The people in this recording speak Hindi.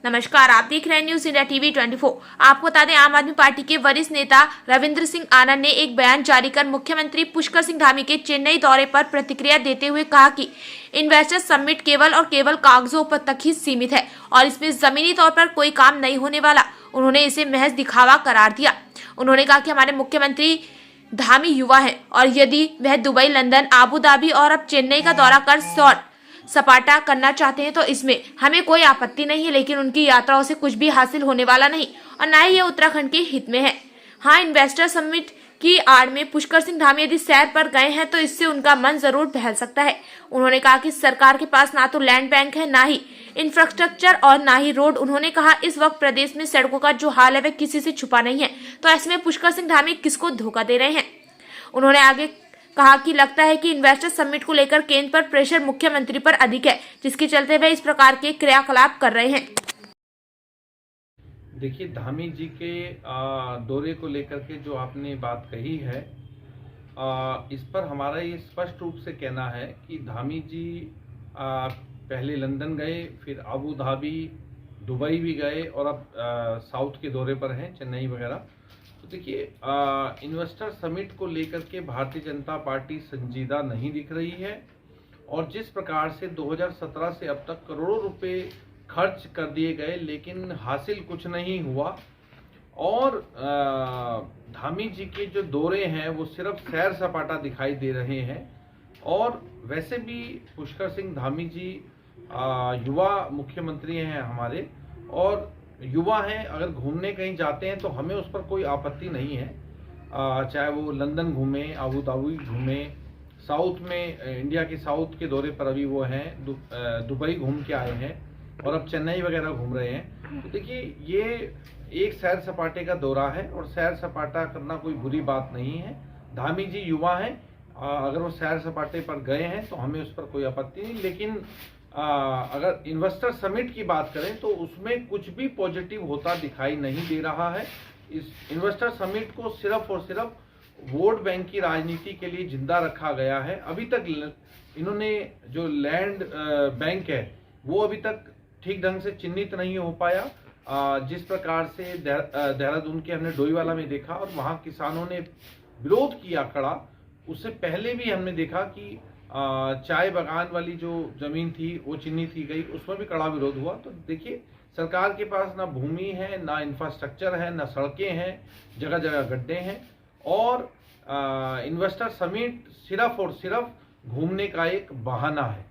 नमस्कार, आप देख रहे हैं न्यूज इंडिया टीवी 24। आपको बता दें, आम आदमी पार्टी के वरिष्ठ नेता रविंद्र सिंह आनंद ने एक बयान जारी कर मुख्यमंत्री पुष्कर सिंह धामी के चेन्नई दौरे पर प्रतिक्रिया देते हुए कहा कि इन्वेस्टर समिट केवल और केवल कागजों पर तक ही सीमित है और इसमें जमीनी तौर पर कोई काम नहीं होने वाला। उन्होंने इसे महज दिखावा करार दिया। उन्होंने कहा कि हमारे मुख्यमंत्री धामी युवा है और यदि वह दुबई, लंदन, आबू धाबी और अब चेन्नई का दौरा कर सौर सपाटा करना चाहते हैं तो इसमें हमें कोई आपत्ति नहीं है, लेकिन उनकी यात्राओं से कुछ भी हासिल होने वाला नहीं और न ही ये उत्तराखंड के हित में है। हाँ, इन्वेस्टर समिट की आड़ में पुष्कर सिंह धामी यदि सैर पर गए हैं तो इससे उनका मन जरूर बहल सकता है। उन्होंने कहा कि सरकार के पास ना तो लैंड बैंक है, ना ही इंफ्रास्ट्रक्चर और ना ही रोड। उन्होंने कहा इस वक्त प्रदेश में सड़कों का जो हाल है वह किसी से छुपा नहीं है, तो ऐसे में पुष्कर सिंह धामी किसको धोखा दे रहे हैं। उन्होंने आगे कहा कि लगता है कि इन्वेस्टर समिट को लेकर केंद्र पर प्रेशर मुख्यमंत्री पर अधिक है, जिसके चलते वे इस प्रकार के क्रियाकलाप कर रहे हैं। देखिए, धामी जी के दौरे को लेकर के जो आपने बात कही है, इस पर हमारा ये स्पष्ट रूप से कहना है कि धामी जी पहले लंदन गए, फिर आबू धाबी, दुबई भी गए और अब साउथ के दौरे पर हैं, चेन्नई वगैरह। तो देखिए, इन्वेस्टर समिट को लेकर के भारतीय जनता पार्टी संजीदा नहीं दिख रही है और जिस प्रकार से 2017 से अब तक करोड़ों रुपए खर्च कर दिए गए लेकिन हासिल कुछ नहीं हुआ और धामी जी के जो दौरे हैं वो सिर्फ सैर सपाटा दिखाई दे रहे हैं। और वैसे भी पुष्कर सिंह धामी जी युवा मुख्यमंत्री हैं हमारे, और युवा हैं, अगर घूमने कहीं जाते हैं तो हमें उस पर कोई आपत्ति नहीं है। चाहे वो लंदन घूमें, आबू धाबी घूमें, साउथ में इंडिया के साउथ के दौरे पर अभी वो हैं, दुबई घूम के आए हैं और अब चेन्नई वगैरह घूम रहे हैं। तो देखिए, ये एक सैर सपाटे का दौरा है और सैर सपाटा करना कोई बुरी बात नहीं है। धामी जी युवा हैं, अगर वो सैर सपाटे पर गए हैं तो हमें उस पर कोई आपत्ति नहीं, लेकिन अगर इन्वेस्टर समिट की बात करें तो उसमें कुछ भी पॉजिटिव होता दिखाई नहीं दे रहा है। इस इन्वेस्टर समिट को सिर्फ और सिर्फ वोट बैंक की राजनीति के लिए जिंदा रखा गया है। अभी तक इन्होंने जो लैंड बैंक है वो अभी तक ठीक ढंग से चिन्हित नहीं हो पाया। जिस प्रकार से देहरादून के हमने डोईवाला में देखा और वहाँ किसानों ने विरोध किया कड़ा, उससे पहले भी हमने देखा कि चाय बागान वाली जो जमीन थी वो चिन्हित की गई, उसमें भी कड़ा विरोध हुआ। तो देखिए, सरकार के पास ना भूमि है, ना इंफ्रास्ट्रक्चर है, ना सड़कें हैं, जगह जगह गड्ढे हैं और इन्वेस्टर समिट सिर्फ और सिर्फ घूमने का एक बहाना है।